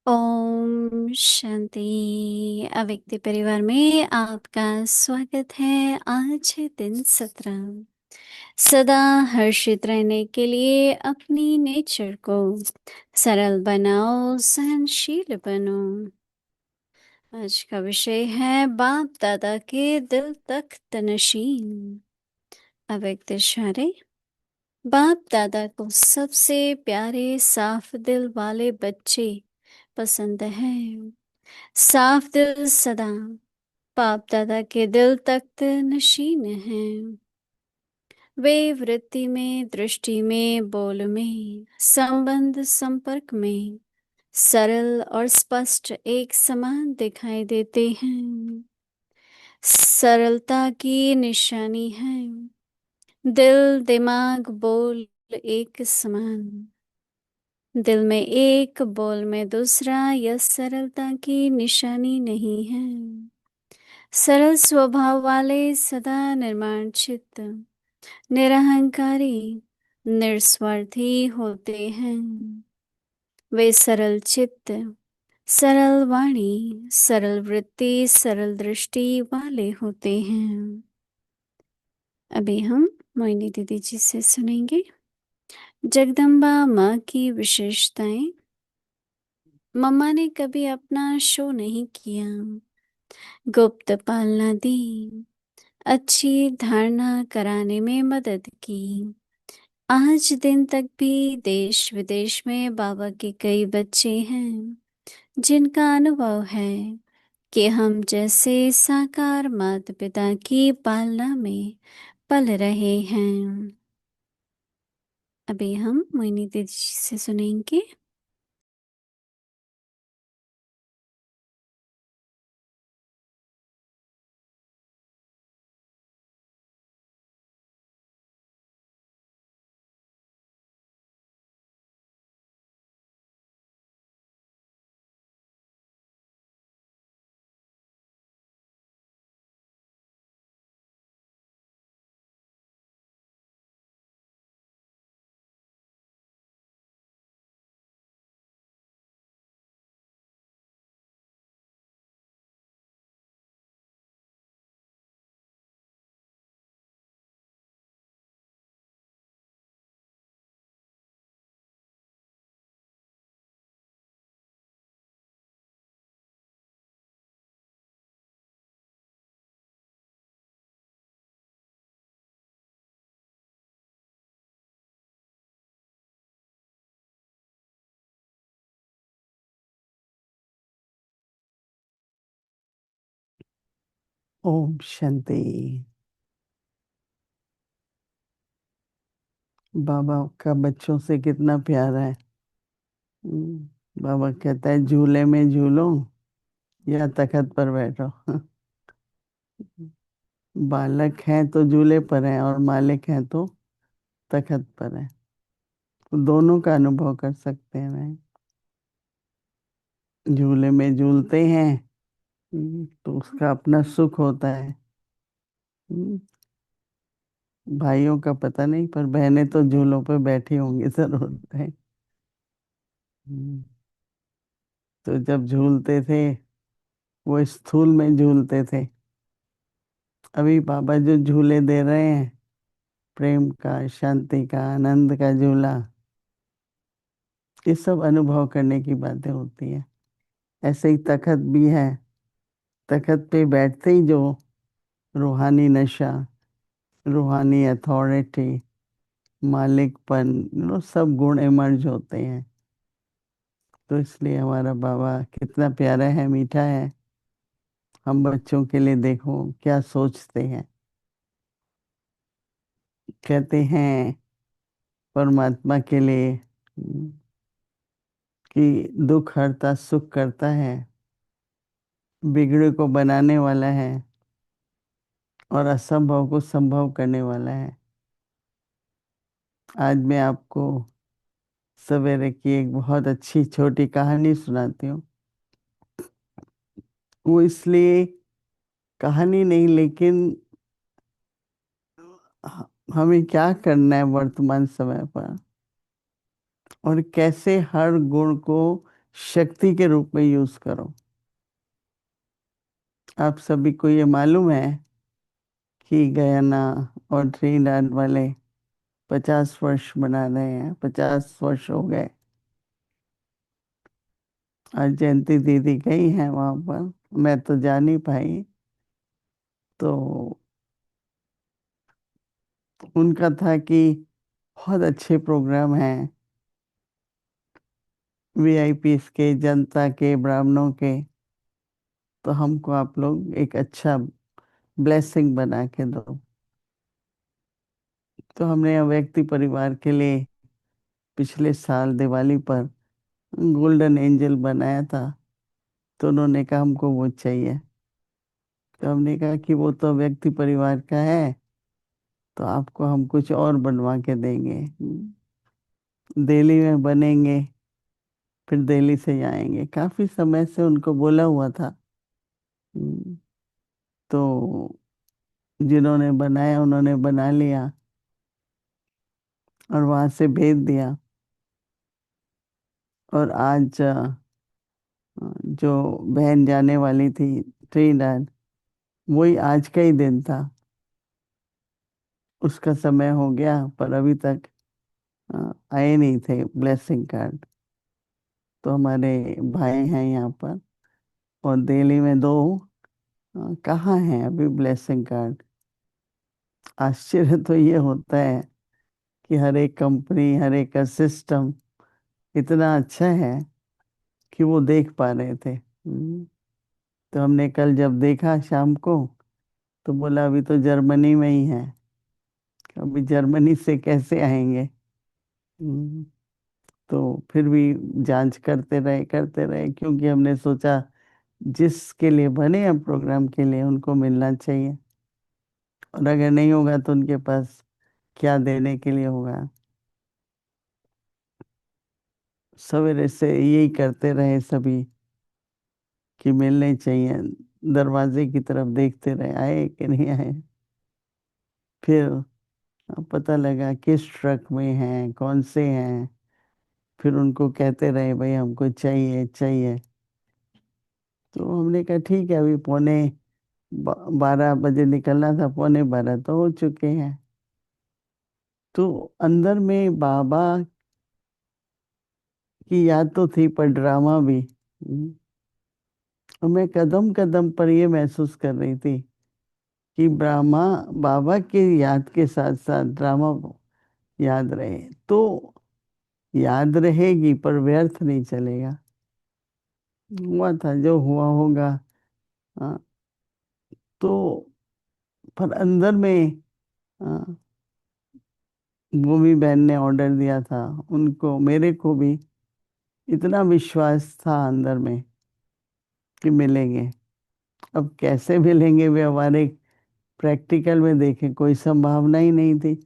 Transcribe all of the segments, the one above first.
ओम शांति। अव्यक्ति परिवार में आपका स्वागत है। आज है दिन 17। सदा हर्षित रहने के लिए अपनी नेचर को सरल बनाओ, सहनशील बनो। आज का विषय है बाप दादा के दिल तख्त नशीन। अव्यक्त इशारे। बाप दादा को सबसे प्यारे साफ दिल वाले बच्चे पसंद हैं। साफ दिल सदा बाप दादा के दिल तख्त नशीन हैं। वे वृत्ति में, दृष्टि में, बोल में, संबंध संपर्क में सरल और स्पष्ट एक समान दिखाई देते हैं। सरलता की निशानी है। दिल, दिमाग, बोल एक समान। दिल में एक, बोल में दूसरा, यह सरलता की निशानी नहीं है। सरल स्वभाव वाले सदा निर्माण चित्त, निरहंकारी, निस्वार्थी होते हैं। वे सरल चित्त, सरल वाणी, सरल वृत्ति, सरल दृष्टि वाले होते हैं। अभी हम मोहिनी दीदी जी से सुनेंगे जगदम्बा माँ की विशेषताएं। मम्मा ने कभी अपना शो नहीं किया, गुप्त पालना दी, अच्छी धारणा कराने में मदद की। आज दिन तक भी देश विदेश में बाबा के कई बच्चे हैं जिनका अनुभव है कि हम जैसे साकार माता पिता की पालना में पल रहे हैं। अभी हम मोहिनी दीदी जी से सुनेंगे। ओम शांति। बाबा का बच्चों से कितना प्यार है। बाबा कहता है झूले में झूलो या तखत पर बैठो। बालक हैं तो झूले पर हैं और मालिक हैं तो तखत पर हैं। तो दोनों का अनुभव कर सकते हैं। झूले में झूलते हैं तो उसका अपना सुख होता है। भाइयों का पता नहीं, पर बहनें तो झूलों पे बैठी होंगी जरूर है। तो जब झूलते थे वो स्थूल में झूलते थे। अभी बाबा जो झूले दे रहे हैं, प्रेम का, शांति का, आनंद का झूला, ये सब अनुभव करने की बातें होती है। ऐसे ही तखत भी है। तखत पे बैठते ही जो रूहानी नशा, रूहानी अथॉरिटी, मालिकपन, सब गुण इमर्ज होते हैं। तो इसलिए हमारा बाबा कितना प्यारा है, मीठा है। हम बच्चों के लिए देखो क्या सोचते हैं। कहते हैं परमात्मा के लिए कि दुख हरता सुख करता है, बिगड़े को बनाने वाला है और असंभव को संभव करने वाला है। आज मैं आपको सवेरे की एक बहुत अच्छी छोटी कहानी सुनाती हूँ। वो इसलिए कहानी नहीं, लेकिन हमें क्या करना है वर्तमान समय पर और कैसे हर गुण को शक्ति के रूप में यूज करो। आप सभी को ये मालूम है कि गयाना और ट्रिनिडाद वाले 50 वर्ष मना रहे हैं, 50 वर्ष हो गए। आज जयंती दीदी गई हैं वहां पर, मैं तो जा नहीं पाई। तो उनका था कि बहुत अच्छे प्रोग्राम हैं, वीआईपी के, जनता के, ब्राह्मणों के। तो हमको आप लोग एक अच्छा ब्लेसिंग बना के दो। तो हमने व्यक्ति परिवार के लिए पिछले साल दिवाली पर गोल्डन एंजल बनाया था। तो उन्होंने कहा हमको वो चाहिए। तो हमने कहा कि वो तो व्यक्ति परिवार का है, तो आपको हम कुछ और बनवा के देंगे। दिल्ली में बनेंगे, फिर दिल्ली से जाएंगे। काफी समय से उनको बोला हुआ था। हम्म, तो जिन्होंने बनाया उन्होंने बना लिया और वहां से भेज दिया। और आज जो बहन जाने वाली थी ट्रिनिडाद, वही आज का ही दिन था। उसका समय हो गया पर अभी तक आए नहीं थे ब्लेसिंग कार्ड। तो हमारे भाई हैं यहाँ पर, और दिल्ली में दो कहाँ हैं अभी ब्लेसिंग कार्ड। आश्चर्य तो ये होता है कि हर एक कंपनी, हर एक का सिस्टम इतना अच्छा है कि वो देख पा रहे थे। तो हमने कल जब देखा शाम को, तो बोला अभी तो जर्मनी में ही है, अभी जर्मनी से कैसे आएंगे। हम्म, तो फिर भी जांच करते रहे, क्योंकि हमने सोचा जिसके लिए बने हैं प्रोग्राम के लिए उनको मिलना चाहिए। और अगर नहीं होगा तो उनके पास क्या देने के लिए होगा। सवेरे से यही करते रहे सभी कि मिलने चाहिए। दरवाजे की तरफ देखते रहे आए कि नहीं आए। फिर पता लगा किस ट्रक में हैं, कौन से हैं। फिर उनको कहते रहे भाई हमको चाहिए चाहिए। तो हमने कहा ठीक है, अभी 12 बजे निकलना था, 12:45 तो हो चुके हैं। तो अंदर में बाबा की याद तो थी पर ड्रामा भी। और मैं कदम कदम पर ये महसूस कर रही थी कि ब्रह्मा बाबा की याद के साथ साथ ड्रामा याद रहे तो याद रहेगी, पर व्यर्थ नहीं चलेगा। हुआ था जो हुआ होगा। हाँ, तो पर अंदर में हाँ, भूमि बहन ने ऑर्डर दिया था, उनको मेरे को भी इतना विश्वास था अंदर में कि मिलेंगे। अब कैसे मिलेंगे वे हमारे प्रैक्टिकल में देखें कोई संभावना ही नहीं थी।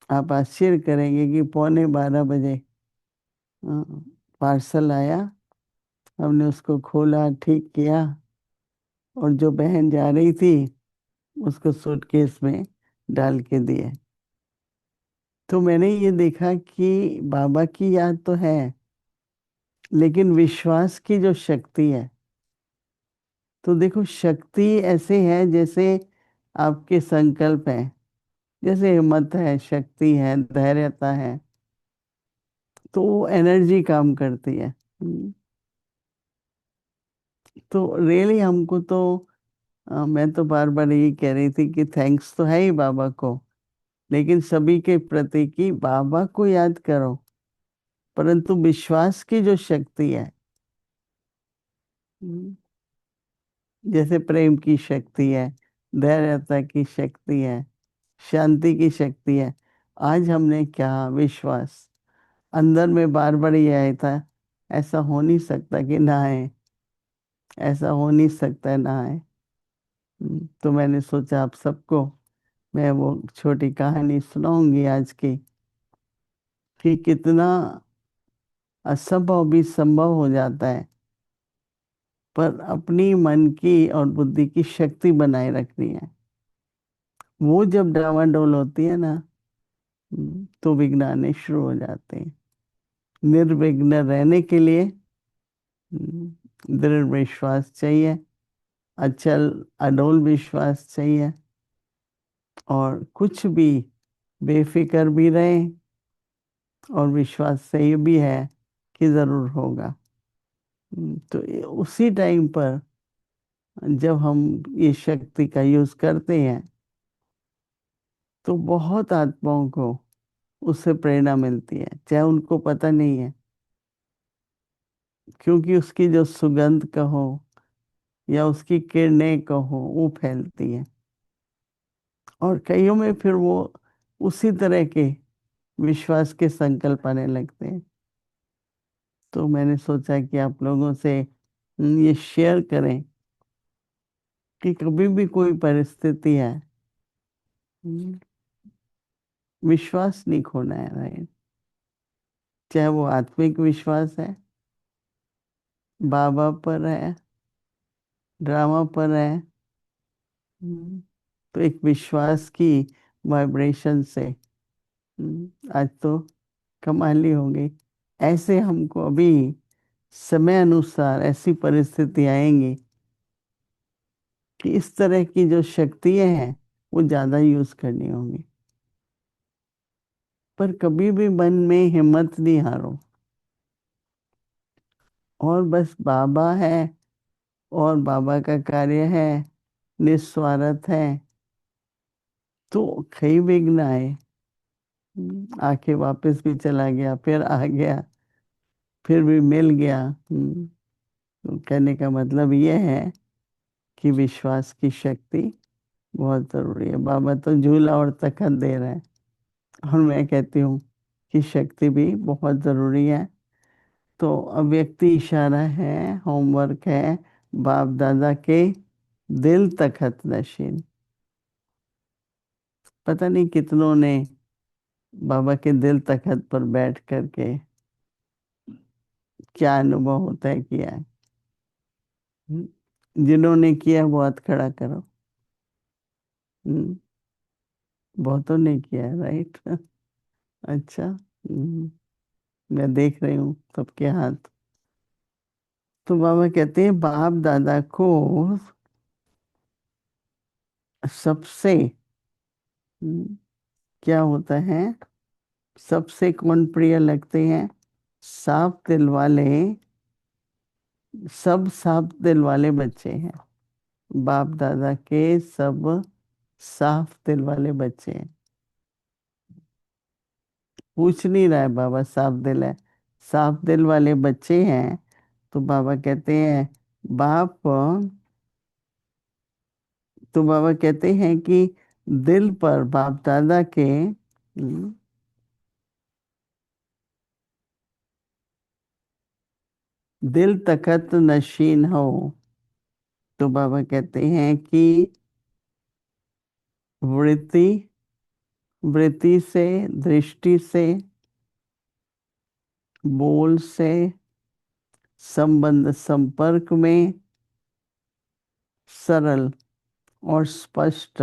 आप आश्चर्य करेंगे कि 11:15 बजे पार्सल आया। हमने उसको खोला, ठीक किया, और जो बहन जा रही थी उसको सूटकेस में डाल के दिए। तो मैंने ये देखा कि बाबा की याद तो है, लेकिन विश्वास की जो शक्ति है, तो देखो शक्ति ऐसे है जैसे आपके संकल्प है, जैसे हिम्मत है, शक्ति है, धैर्यता है। तो वो एनर्जी काम करती है। तो रियली हमको तो मैं तो बार बार यही कह रही थी कि थैंक्स तो है ही बाबा को, लेकिन सभी के प्रति कि बाबा को याद करो, परंतु विश्वास की जो शक्ति है, हम्म, जैसे प्रेम की शक्ति है, धैर्यता की शक्ति है, शांति की शक्ति है। आज हमने क्या विश्वास अंदर में बार बार ये आया था, ऐसा हो नहीं सकता कि ना आए, ऐसा हो नहीं सकता है ना आए। तो मैंने सोचा आप सबको मैं वो छोटी कहानी सुनाऊंगी आज की, कि कितना असंभव भी संभव हो जाता है, पर अपनी मन की और बुद्धि की शक्ति बनाए रखनी है। वो जब डावाडोल होती है ना, तो विघ्न आने शुरू हो जाते हैं। निर्विघ्न रहने के लिए दृढ़ विश्वास चाहिए, अचल अडोल विश्वास चाहिए, और कुछ भी बेफिक्र भी रहे, और विश्वास सही भी है कि जरूर होगा। तो उसी टाइम पर जब हम ये शक्ति का यूज करते हैं तो बहुत आत्माओं को उससे प्रेरणा मिलती है, चाहे उनको पता नहीं है, क्योंकि उसकी जो सुगंध कहो या उसकी किरणें कहो वो फैलती है, और कईयों में फिर वो उसी तरह के विश्वास के संकल्प आने लगते हैं। तो मैंने सोचा कि आप लोगों से ये शेयर करें कि कभी भी कोई परिस्थिति है, हम्म, विश्वास नहीं खोना है, राइट? चाहे वो आत्मिक विश्वास है, बाबा पर है, ड्रामा पर है, तो एक विश्वास की वाइब्रेशन से आज तो कमाल ही हो गई। ऐसे हमको अभी समय अनुसार ऐसी परिस्थिति आएंगी कि इस तरह की जो शक्तियां हैं वो ज्यादा यूज करनी होंगी। पर कभी भी मन में हिम्मत नहीं हारो, और बस बाबा है और बाबा का कार्य है, निस्वार्थ है, तो कई विघ्न आए, आके वापस भी चला गया, फिर आ गया, फिर भी मिल गया। तो कहने का मतलब ये है कि विश्वास की शक्ति बहुत जरूरी है। बाबा तो झूला और तखत दे रहे हैं, और मैं कहती हूँ कि शक्ति भी बहुत जरूरी है। तो अव्यक्ति इशारा है, होमवर्क है, बाप दादा के दिल तखत नशीन। पता नहीं कितनों ने बाबा के दिल तखत पर बैठ करके क्या अनुभव होता है किया है। जिन्होंने किया वो हाथ खड़ा करो। हम्म, बहुतों ने किया है, राइट? अच्छा। मैं देख रही हूँ सबके हाथ। तो बाबा कहते हैं बाप दादा को सबसे क्या होता है, सबसे कौन प्रिय लगते हैं? साफ दिल वाले, सब साफ दिल वाले बच्चे हैं। बाप दादा के सब साफ दिल वाले बच्चे हैं। पूछ नहीं रहा है बाबा, साफ दिल है, साफ दिल वाले बच्चे हैं। तो बाबा कहते हैं बाप, तो बाबा कहते हैं कि दिल पर बाप दादा के दिल तखत नशीन हो। तो बाबा कहते हैं कि वृत्ति, वृत्ति से, दृष्टि से, बोल से, संबंध संपर्क में सरल और स्पष्ट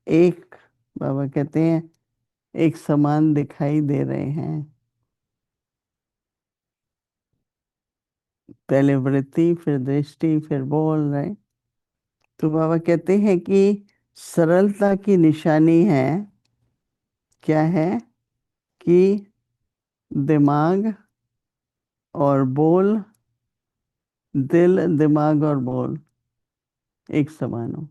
एक, बाबा कहते हैं, एक समान दिखाई दे रहे हैं। पहले वृत्ति, फिर दृष्टि, फिर बोल रहे। तो बाबा कहते हैं कि सरलता की निशानी है, क्या है, कि दिमाग और बोल, दिल दिमाग और बोल एक समान हो।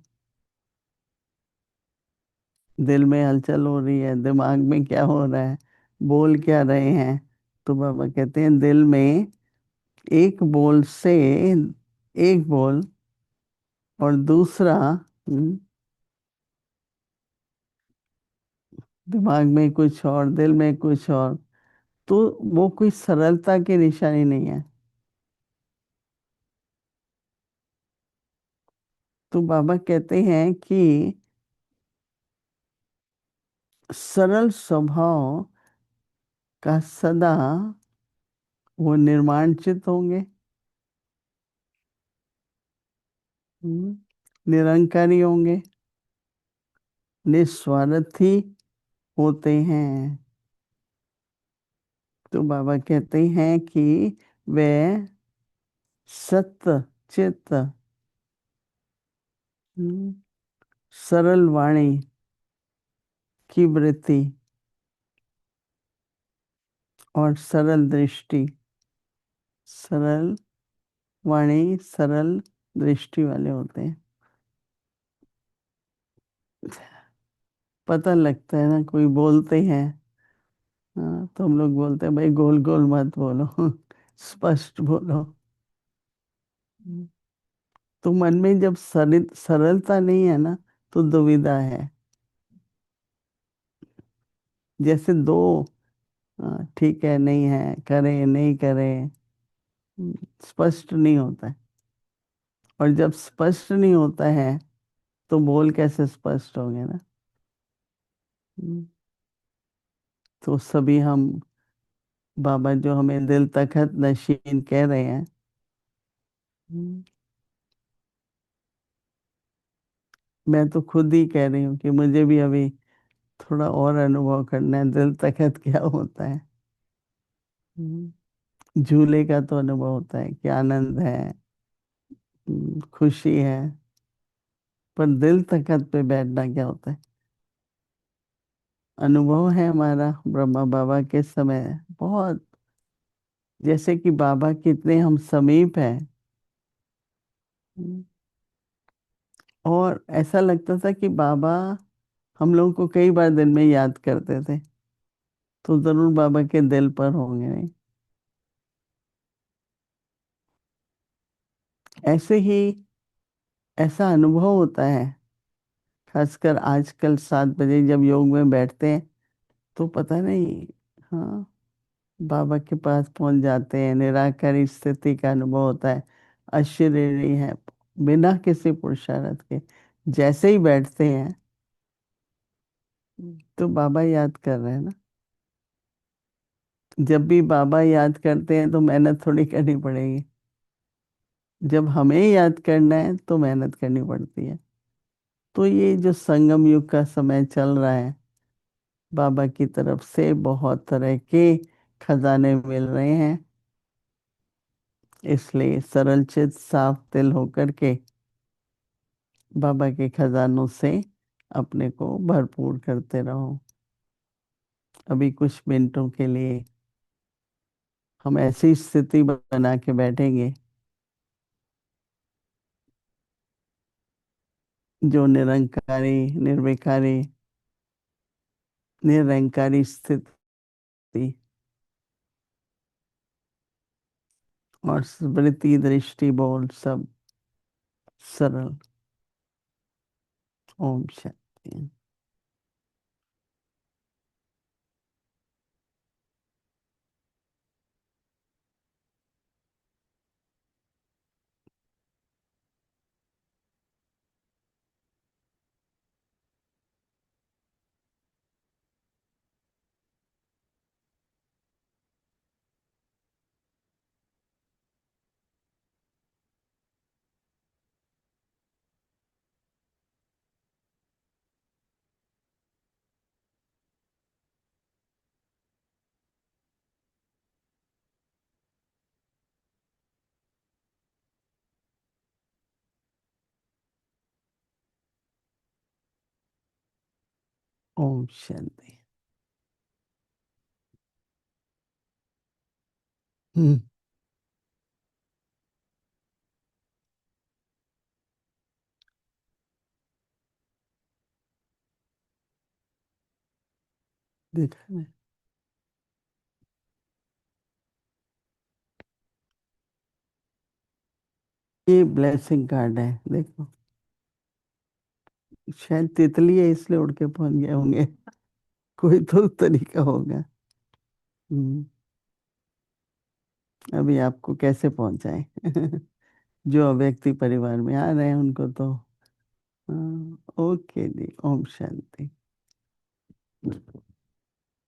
दिल में हलचल हो रही है, दिमाग में क्या हो रहा है, बोल क्या रहे हैं? तो बाबा कहते हैं दिल में एक बोल से, एक बोल और दूसरा दिमाग में कुछ और, दिल में कुछ और, तो वो कोई सरलता की निशानी नहीं है। तो बाबा कहते हैं कि सरल स्वभाव का सदा वो निर्माणचित होंगे, निरंकारी होंगे, निस्वार्थी होते हैं। तो बाबा कहते हैं कि वे सत्य चित्त, हम्म, सरल वाणी की वृत्ति और सरल दृष्टि, सरल वाणी सरल दृष्टि वाले होते हैं। पता लगता है ना, कोई बोलते हैं, हाँ, तो हम लोग बोलते हैं भाई गोल गोल मत बोलो, स्पष्ट बोलो। तो मन में जब सरलता नहीं है ना, तो दुविधा है। जैसे दो, ठीक है नहीं है, करें नहीं करें, स्पष्ट नहीं होता है। और जब स्पष्ट नहीं होता है तो बोल कैसे स्पष्ट होंगे ना। हम्म, तो सभी हम, बाबा जो हमें दिल तखत नशीन कह रहे हैं, हम्म, मैं तो खुद ही कह रही हूँ कि मुझे भी अभी थोड़ा और अनुभव करना है दिल तखत क्या होता है। झूले का तो अनुभव होता है कि आनंद है, खुशी है, पर दिल तखत पे बैठना क्या होता है। अनुभव है हमारा ब्रह्मा बाबा के समय बहुत, जैसे कि बाबा कितने हम समीप हैं। हम्म, और ऐसा लगता था कि बाबा हम लोगों को कई बार दिन में याद करते थे, तो जरूर बाबा के दिल पर होंगे नहीं। ऐसे ही ऐसा अनुभव होता है, खासकर आजकल 7 बजे जब योग में बैठते हैं, तो पता नहीं, हाँ, बाबा के पास पहुंच जाते हैं, निराकारी स्थिति का अनुभव होता है, अशरीरी है, बिना किसी पुरुषार्थ के जैसे ही बैठते हैं, तो बाबा याद कर रहे हैं ना। जब भी बाबा याद करते हैं तो मेहनत थोड़ी करनी पड़ेगी, जब हमें याद करना है तो मेहनत करनी पड़ती है। तो ये जो संगम युग का समय चल रहा है, बाबा की तरफ से बहुत तरह के खजाने मिल रहे हैं, इसलिए सरल चित साफ दिल होकर के बाबा के खजानों से अपने को भरपूर करते रहो। अभी कुछ मिनटों के लिए हम ऐसी स्थिति बना के बैठेंगे जो निरंकारी, निर्विकारी, निरंकारी स्थिति और स्मृति दृष्टि बोल सब सरल। ओम शांति। ओम शांति। हम्म, देखा है? ये ब्लेसिंग कार्ड है, देखो। शायद तितली है इसलिए उड़ के पहुंच गए होंगे, कोई तो तरीका होगा। हम्म, अभी आपको कैसे पहुंचाए। जो अव्यक्ति परिवार में आ रहे हैं उनको तो, हाँ, ओके जी, ओम शांति।